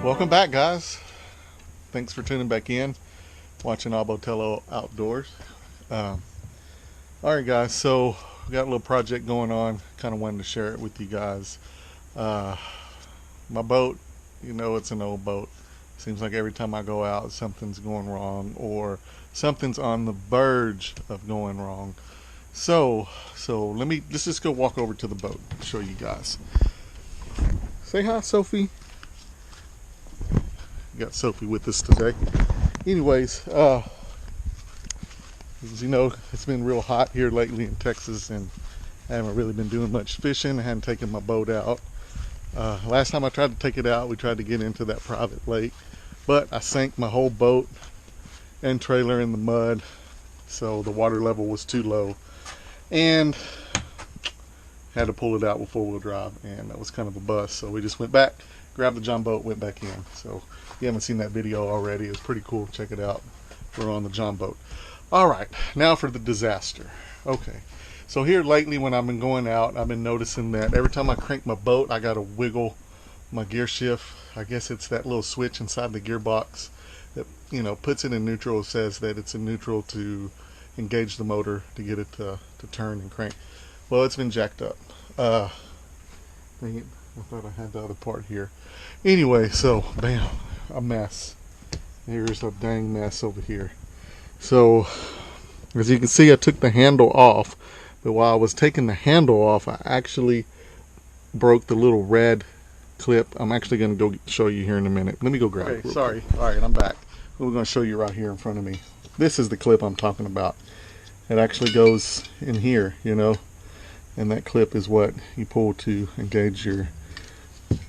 Welcome back, guys. Thanks for tuning back in, watching Albotello Outdoors. Alright guys, so we got a little project going on. Kind of wanted to share it with you guys. My boat, you know, it's an old boat. Seems like every time I go out something's going wrong or something's on the verge of going wrong. So let's just go walk over to the boat and show you guys. Say hi, Sophie. Got Sophie with us today. Anyways, as you know, it's been real hot here lately in Texas, and I haven't really been doing much fishing. I hadn't taken my boat out. Last time I tried to take it out, we tried to get into that private lake, but I sank my whole boat and trailer in the mud, so the water level was too low, and had to pull it out with four-wheel drive, and that was kind of a bust. So we just went back, grabbed the John boat, went back in. So if you haven't seen that video already, it's pretty cool. Check it out. We're on the John boat. All right, now for the disaster. Okay, so here lately when I've been going out, I've been noticing that every time I crank my boat, I gotta wiggle my gear shift. I guess it's that little switch inside the gearbox that, you know, puts it in neutral. It says that it's in neutral to engage the motor to get it to turn and crank. Well, it's been jacked up. Dang it, I thought I had the other part here. Anyway, so bam, a mess. Here's a dang mess over here. So as you can see, I took the handle off, but while I was taking the handle off, I actually broke the little red clip. I'm actually going to go show you here in a minute. Let me go grab it. Sorry. All right, I'm back. We're going to show you right here in front of me. This is the clip I'm talking about. It actually goes in here, you know, and that clip is what you pull to engage your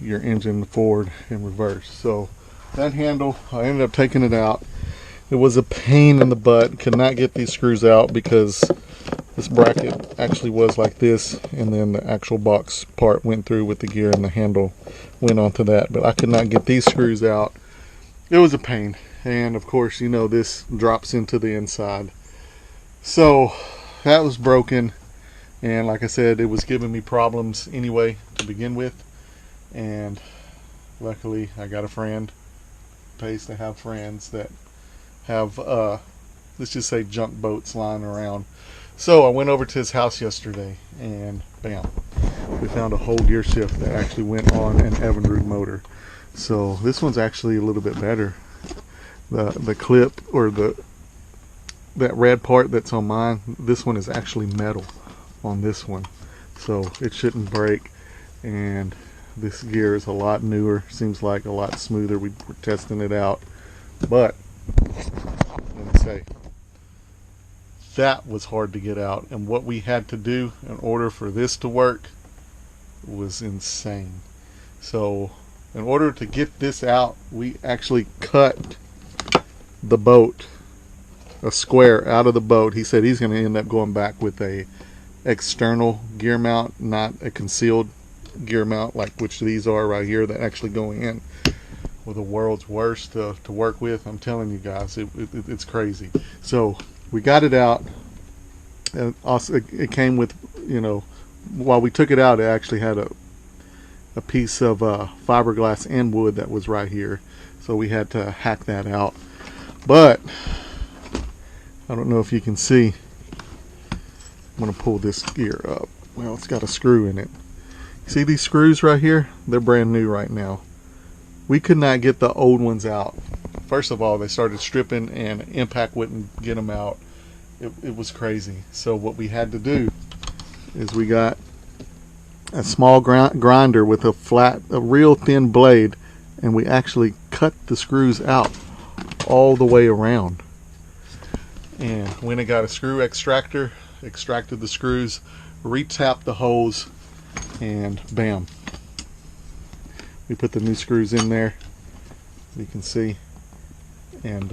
engine forward and reverse. So that handle, I ended up taking it out. It was a pain in the butt. Could not get these screws out because this bracket actually was like this, and then the actual box part went through with the gear and the handle went onto that, but I could not get these screws out. It was a pain, and of course, you know, this drops into the inside. So that was broken, and like I said, it was giving me problems anyway to begin with. And luckily I got a friend. Pays to have friends that have let's just say junk boats lying around. So I went over to his house yesterday, and bam, we found a whole gear shift that actually went on an Evinrude motor. So this one's actually a little bit better. The clip, or that red part that's on mine, this one is actually metal on this one, so it shouldn't break. And this gear is a lot newer, seems like a lot smoother. We're testing it out, but let me say, that was hard to get out, and what we had to do in order for this to work was insane. So in order to get this out, we actually cut the boat, a square out of the boat. He said he's going to end up going back with a external gear mount, not a concealed gear mount like which these are right here that actually go in. Well, the world's worst to work with. I'm telling you guys, it's crazy. So we got it out, and also it came with, you know, while we took it out, it actually had a piece of fiberglass and wood that was right here, so we had to hack that out. But I don't know if you can see, I'm going to pull this gear up. Well, it's got a screw in it. See these screws right here? They're brand new right now. We could not get the old ones out. First of all, they started stripping and impact wouldn't get them out. It was crazy. So what we had to do is we got a small grinder with a real thin blade, and we actually cut the screws out all the way around. And when it got a screw extractor, extracted the screws, re-tapped the hose, and bam, we put the new screws in there, you can see, and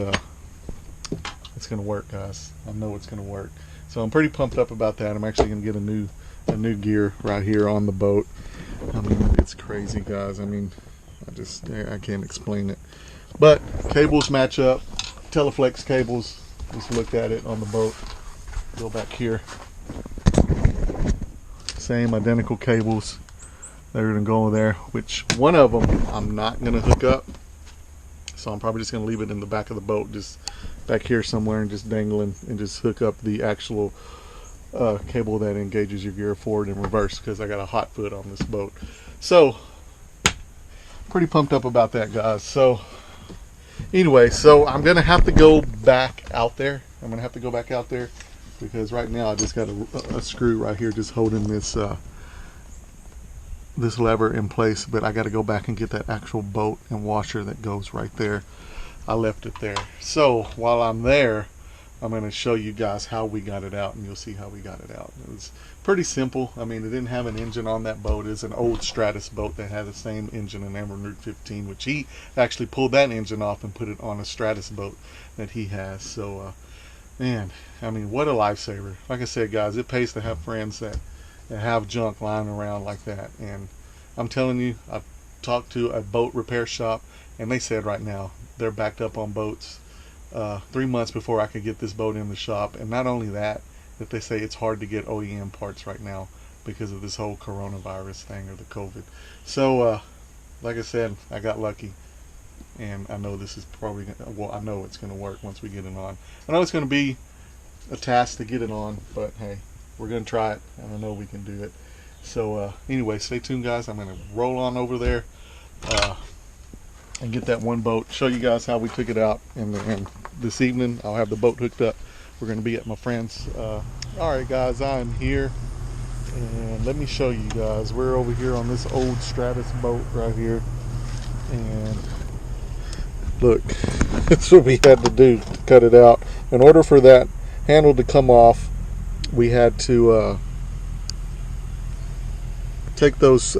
it's gonna work, guys. I know it's gonna work. So I'm pretty pumped up about that. I'm actually gonna get a new gear right here on the boat. I mean, it's crazy, guys. I mean, I can't explain it. But cables match up, Teleflex cables. Just looked at it on the boat. Go back here. Same identical cables. They're gonna go there, which one of them I'm not gonna hook up So I'm probably just going to leave it in the back of the boat, just back here somewhere, and just dangling, and just hook up the actual cable that engages your gear forward and reverse, because I got a hot foot on this boat. So pretty pumped up about that, guys. So anyway, so I'm gonna have to go back out there. Because right now I just got a screw right here just holding this this lever in place, but I got to go back and get that actual boat and washer that goes right there. I left it there. So while I'm there, I'm going to show you guys how we got it out, and you'll see how we got it out. It was pretty simple. I mean, it didn't have an engine on that boat. It's an old Stratus boat that had the same engine, an Evinrude 15, which he actually pulled that engine off and put it on a Stratus boat that he has. So man, I mean, what a lifesaver. Like I said, guys, it pays to have friends that have junk lying around like that. And I'm telling you, I've talked to a boat repair shop, and they said right now they're backed up on boats 3 months before I could get this boat in the shop. And not only that, that they say it's hard to get OEM parts right now because of this whole coronavirus thing, or the COVID. So like I said, I got lucky, and I know this is probably, well, I know it's going to work once we get it on. I know it's going to be a task to get it on, but hey, we're going to try it, and I know we can do it. So anyway, stay tuned, guys. I'm going to roll on over there and get that one boat, show you guys how we took it out, and this evening I'll have the boat hooked up. We're going to be at my friend's. Alright, guys, I'm here, and let me show you guys. We're over here on this old Stratus boat right here, and look, that's what we had to do to cut it out. In order for that handle to come off, we had to take those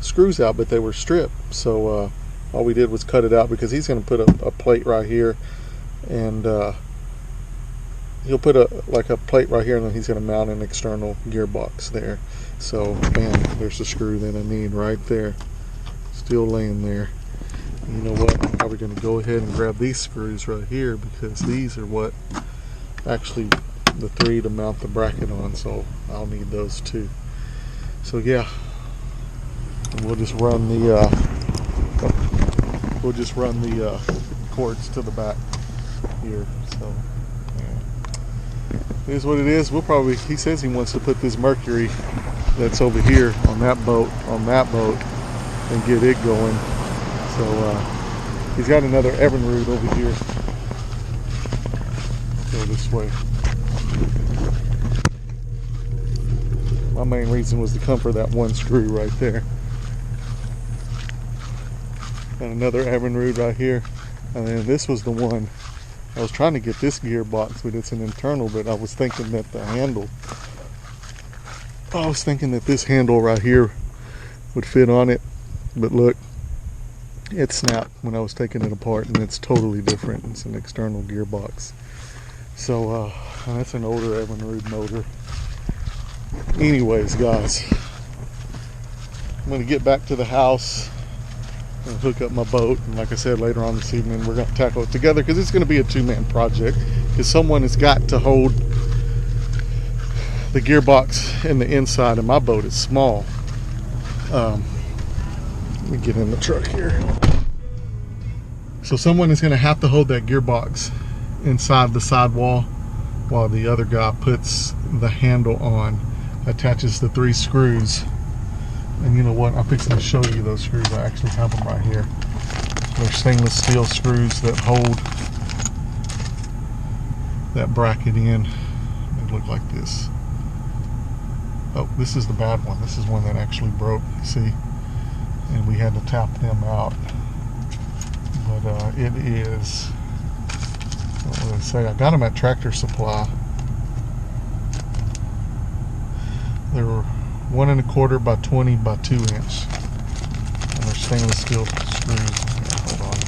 screws out, but they were stripped. So all we did was cut it out, because he's going to put a plate right here, and he'll put a plate right here, and then he's going to mount an external gearbox there. So bam, there's the screw that I need right there, still laying there. You know what, I'm probably going to go ahead and grab these screws right here, because these are what actually the three to mount the bracket on, so I'll need those too. So yeah, and we'll just run the cords to the back here. So yeah, it is what it is. We'll probably, he says he wants to put this Mercury that's over here on that boat and get it going. So he's got another Evinrude over here. Go this way. My main reason was to come for that one screw right there. And another Evinrude right here. And then this was the one, I was trying to get this gearbox, but it's an internal, but I was thinking that this handle right here would fit on it. But look, it snapped when I was taking it apart, and it's totally different. It's an external gearbox. So that's an older Evinrude motor. Anyways, guys, I'm going to get back to the house and hook up my boat, and like I said, later on this evening we're going to tackle it together, because it's going to be a two-man project, because someone has got to hold the gearbox in the inside, and my boat is small. Let me get in the truck here. So someone is going to have to hold that gearbox inside the sidewall while the other guy puts the handle on, attaches the 3 screws. And you know what, I'm fixing to show you those screws. I actually have them right here. They're stainless steel screws that hold that bracket in. They look like this. Oh, this is the bad one. This is one that actually broke, you see, and we had to tap them out. But it is, what would I say, I got them at Tractor Supply. They were 1 1/4 by 20 by 2 inch, and they're stainless steel screws. Yeah, hold on,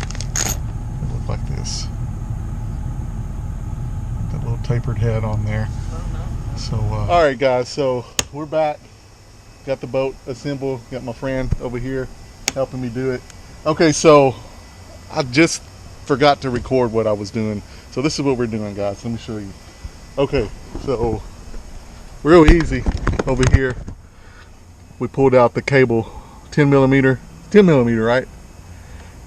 they look like this. That little tapered head on there. So all right, guys, so we're back. Got the boat assembled. Got my friend over here helping me do it. Okay, so I just forgot to record what I was doing. So this is what we're doing, guys. Let me show you. Okay, so real easy over here. We pulled out the cable, 10 millimeter, right?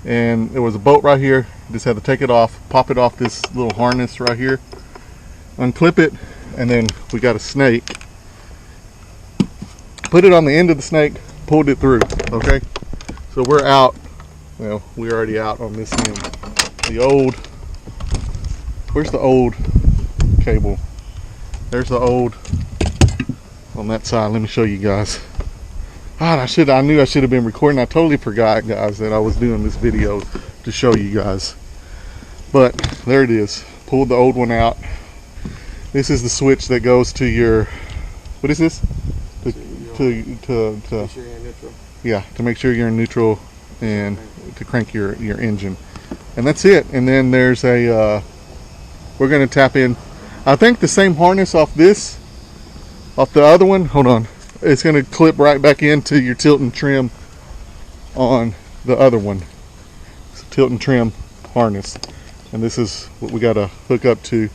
and there was a bolt right here. Just had to take it off, pop it off this little harness right here, unclip it, and then we got a snake. Put it on the end of the snake, pulled it through. Okay, so we're out. Well, we're already out on this end. The old, where's the old cable? There's the old on that side. Let me show you guys. God, I knew I should have been recording. I totally forgot, guys, that I was doing this video to show you guys. But there it is. Pulled the old one out. This is the switch that goes to your, what is this? To make sure you're in neutral. Yeah, to make sure you're in neutral and to crank your engine. And that's it. And then there's a, we're going to tap in, I think the same harness off this, off the other one. Hold on. It's going to clip right back into your tilt and trim on the other one. It's a tilt and trim harness. And this is what we got to hook up to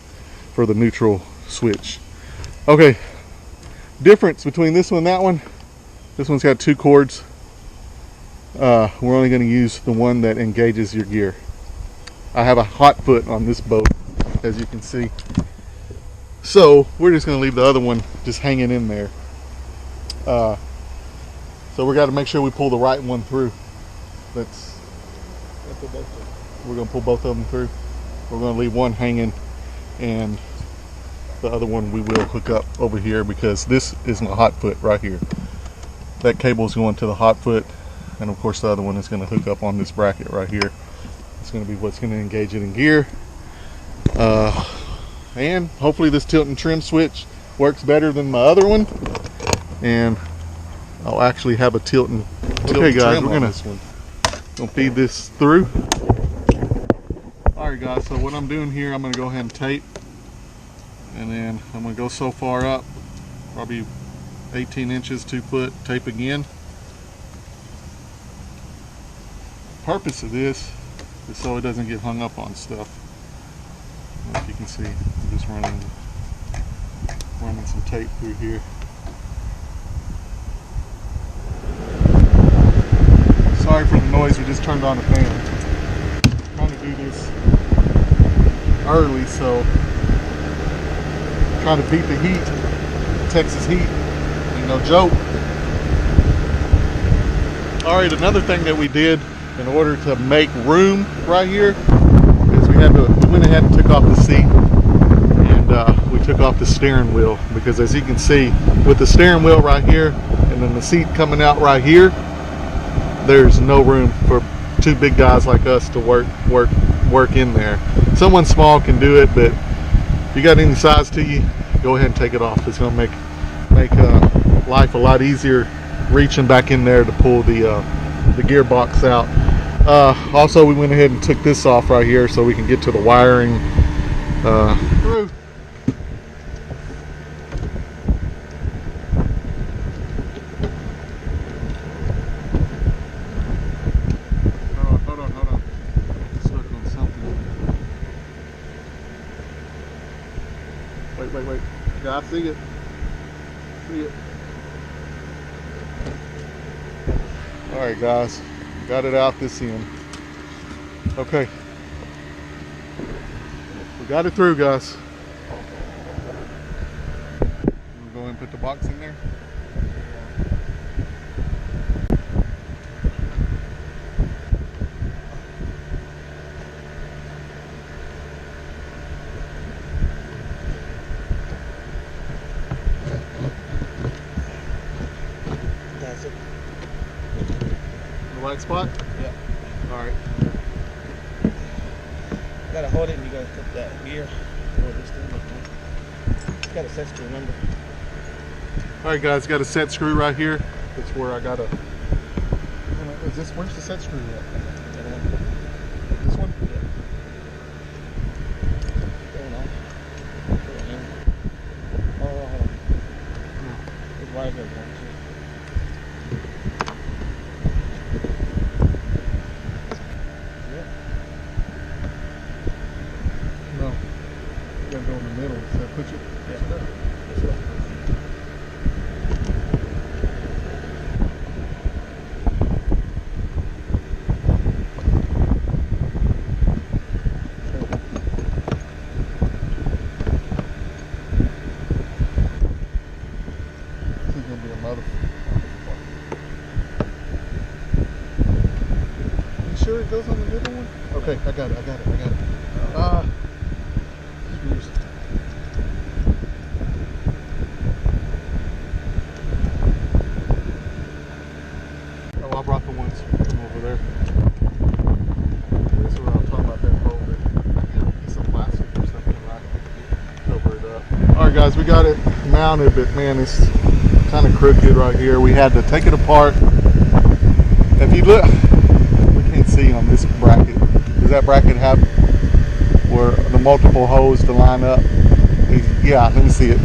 for the neutral switch. Okay. Difference between this one and that one. This one's got 2 cords. We're only going to use the one that engages your gear. I have a hot foot on this boat, as you can see. So we're just going to leave the other one just hanging in there. So we got to make sure we pull the right one through. We're going to pull both of them through. We're going to leave one hanging, and the other one we will hook up over here, because this is my hot foot right here. That cable is going to the hot foot, and of course the other one is going to hook up on this bracket right here. It's going to be what's going to engage it in gear. And hopefully this tilt and trim switch works better than my other one, and I'll actually have a tilt and okay guys, we're gonna feed this through. Alright guys, so what I'm doing here, I'm gonna go ahead and tape, and then I'm gonna go so far up, probably 18 inches, 2 foot, tape again. Purpose of this is so it doesn't get hung up on stuff. Like you can see, I'm just running some tape through here. Sorry for the noise, we just turned on the fan. I'm trying to do this early, so trying to beat the heat. Texas heat ain't no joke. Alright, another thing that we did in order to make room right here is we went ahead and took off the seat, and we took off the steering wheel, because as you can see, with the steering wheel right here and then the seat coming out right here, there's no room for 2 big guys like us to work in there. Someone small can do it, but if you got any size to you, go ahead and take it off. It's going to make life a lot easier reaching back in there to pull the gearbox out. Also, we went ahead and took this off right here so we can get to the wiring through. Hold on. Stuck on something. Wait. Yeah, I see it. Alright guys, got it out this end. Okay. We got it through, guys. We'll go ahead and put the box in there. That's it. The right spot? Yeah. Alright. You gotta hold it and you gotta put that gear over this thing. You gotta set screw, remember. Alright guys, got a set screw right here. That's where I got a... Where's the set screw at? This one? Yeah. Going on. Put it in. Oh, hold on. It's right there, one, two. Yep. No. You gotta go in the middle. So put it up. This way. that goes on the little one? Okay, I got it. Screws. Oh, I brought the ones from over there. This is what I'm talking about, that hole there. A piece of plastic or something, right? Cover it up. Alright guys, we got it mounted, but man, it's kind of crooked right here. We had to take it apart. If you look, we can't see on this bracket. Does that bracket have where the multiple holes to line up? Yeah, let me see it.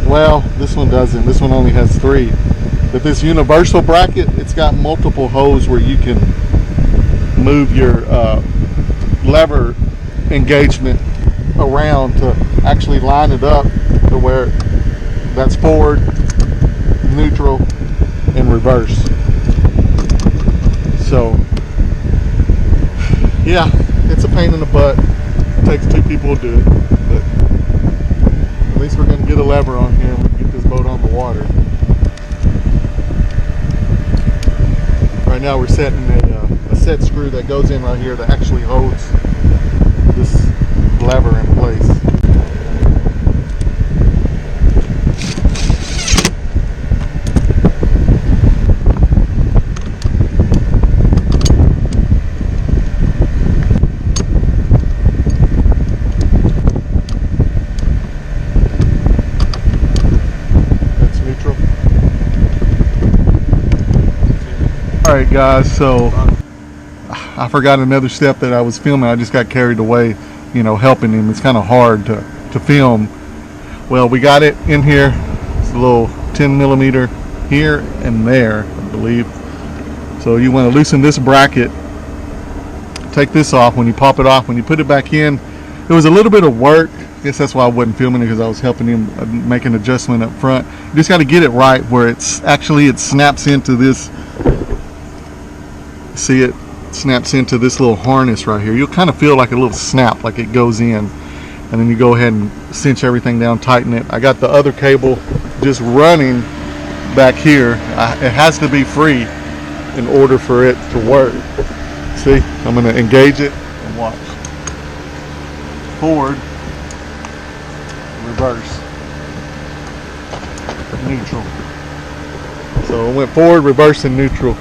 Well, this one doesn't. This one only has 3. But this universal bracket, it's got multiple holes where you can move your lever engagement around to actually line it up to where that's forward, neutral, and reverse. So yeah, it's a pain in the butt. It takes 2 people to do it, but at least we're going to get a lever on here and we can get this boat on the water. Right now we're setting a set screw that goes in right here that actually holds this lever in place. Alright guys, so I forgot another step that I was filming. I just got carried away, you know, helping him. It's kind of hard to film. Well, we got it in here. It's a little 10 millimeter here and there, I believe. So you want to loosen this bracket, take this off. When you pop it off, when you put it back in, it was a little bit of work. I guess that's why I wasn't filming it, because I was helping him make an adjustment up front. You just got to get it right where it's actually, it snaps into this. See, it snaps into this little harness right here. You'll kind of feel like a little snap, like it goes in, and then you go ahead and cinch everything down, tighten it. I got the other cable just running back here. It has to be free in order for it to work. See, I'm going to engage it and watch. Forward, reverse, neutral. So it went forward, reverse, and neutral.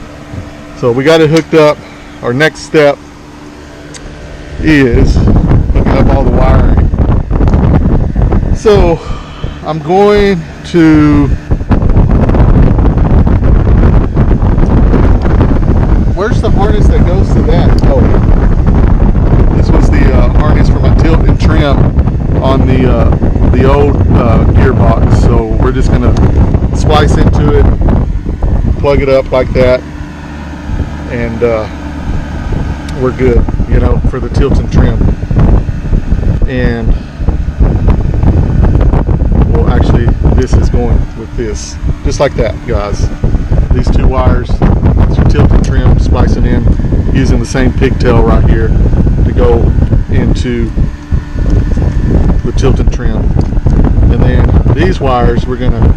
So we got it hooked up. Our next step is hooking up all the wiring. So I'm going to, where's the harness that goes to that? Oh, this was the harness for my tilt and trim on the old gearbox. So we're just gonna splice into it, plug it up like that, and we're good, you know, for the tilt and trim. And well, actually this is going with this, just like that, guys. These 2 wires, it's your tilt and trim, splicing in using the same pigtail right here to go into the tilt and trim. And then these wires we're gonna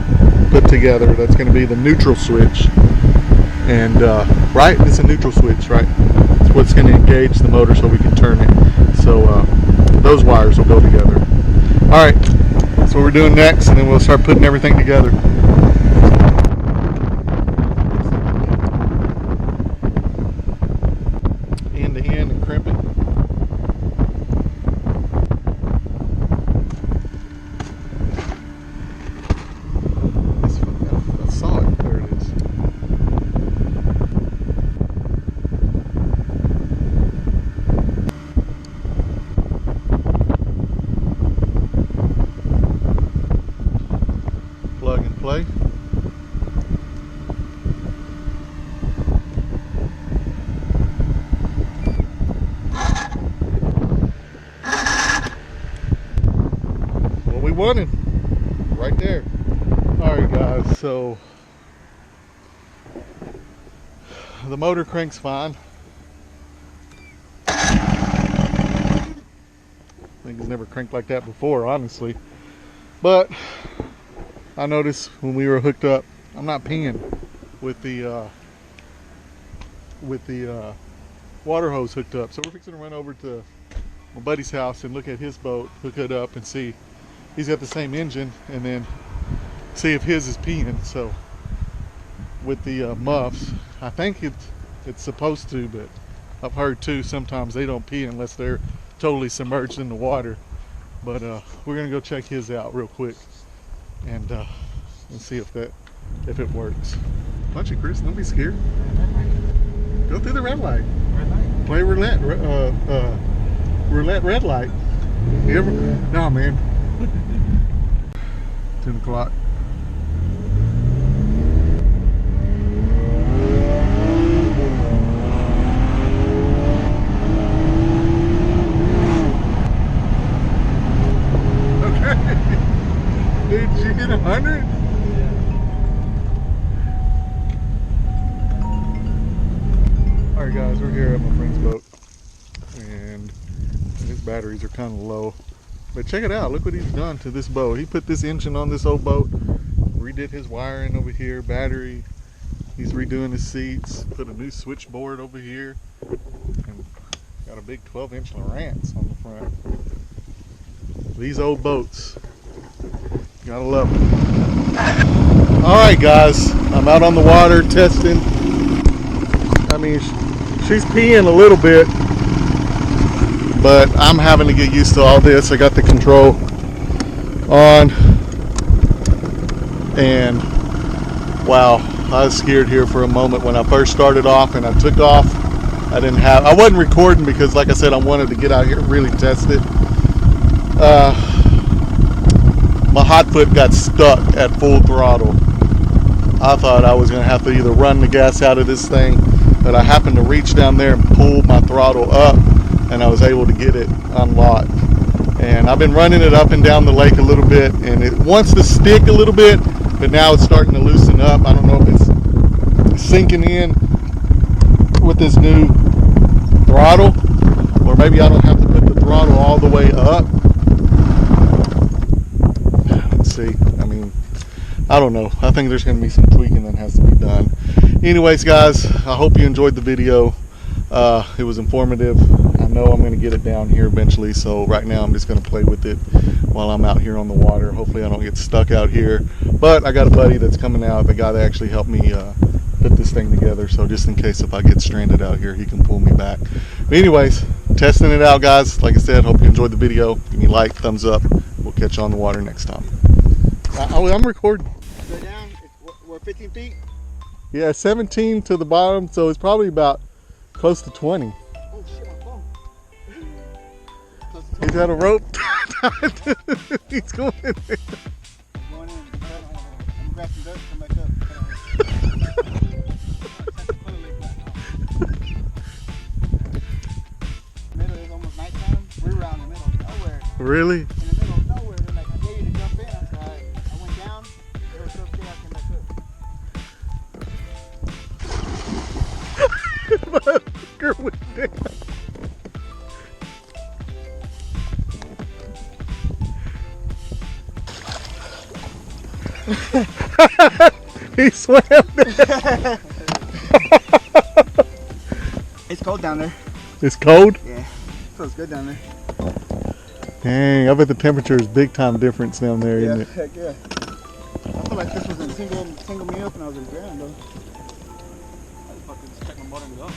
put together. That's gonna be the neutral switch. And right, it's a neutral switch, right? It's what's going to engage the motor so we can turn it. So those wires will go together. All right, that's what we're doing next, and then we'll start putting everything together. End to end and crimp it. I saw it. There it is. Plug and play. What we wanted, right there. Alright guys, so the motor cranks fine. I think it's never cranked like that before, honestly. But I noticed when we were hooked up, I'm not peeing with the with the water hose hooked up. So we're fixing to run over to my buddy's house and look at his boat, hook it up, and see he's got the same engine, and then see if his is peeing. So with the muffs, I think it's supposed to, but I've heard too sometimes they don't pee unless they're totally submerged in the water. But we're gonna go check his out real quick and see if it works. Punch it, Chris. Don't be scared. Go through the red light. Red light. Play roulette. Roulette red light. You ever? No, man. 10 o'clock. Okay. Did you get 100? Alright guys, we're here at my friend's boat and his batteries are kind of low, but check it out. Look what he's done to this boat. He put this engine on this old boat, redid his wiring over here, battery, he's redoing his seats, put a new switchboard over here, and got a big 12-inch Lowrance on the front. These old boats, gotta love them. Alright guys, I'm out on the water testing. I mean, she's peeing a little bit, but I'm having to get used to all this. I got the control on, and wow, I was scared here for a moment when I first started off and I took off. I wasn't recording because, like I said, I wanted to get out here and really test it. My hot foot got stuck at full throttle. I thought I was going to have to either run the gas out of this thing, but I happened to reach down there and pull my throttle up, and I was able to get it unlocked. And I've been running it up and down the lake a little bit, and it wants to stick a little bit, but now it's starting to loosen up. I don't know if it's sinking in with this new throttle, or maybe I don't have to put the throttle all the way up. Let's see. I mean, I don't know. I think there's going to be some tweaking that has to be done. Anyways, guys, I hope you enjoyed the video. It was informative. I know I'm going to get it down here eventually, so right now I'm just going to play with it while I'm out here on the water. Hopefully I don't get stuck out here, but I got a buddy that's coming out, the guy that actually helped me put this thing together, so just in case if I get stranded out here, he can pull me back. But anyways, testing it out, guys. Like I said, hope you enjoyed the video. Give me a like, thumbs up. We'll catch you on the water next time. I'm recording. Go down. We're 15 feet. Yeah, 17 to the bottom, so it's probably about close to 20. Oh shit, my phone. He's got a rope. He's going in there. Going in. I'm gonna grab some dirt, come back up. Middle is almost nighttime. We're around the middle of nowhere. Really? In the middle of nowhere. They're like, I dare you to jump in. I said, alright. I went down. It was okay. I came back up. Motherfucker went down. He swam down. It's cold down there. It's cold? Yeah. Feels good down there. Dang, I bet the temperature is big time difference down there, Yeah, isn't it? heck yeah. I feel like this was a single me up and I was in the ground though. I just fucking just check my motor and go.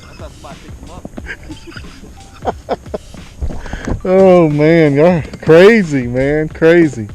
That's that spot picked him up. Oh man, you're crazy, man, crazy.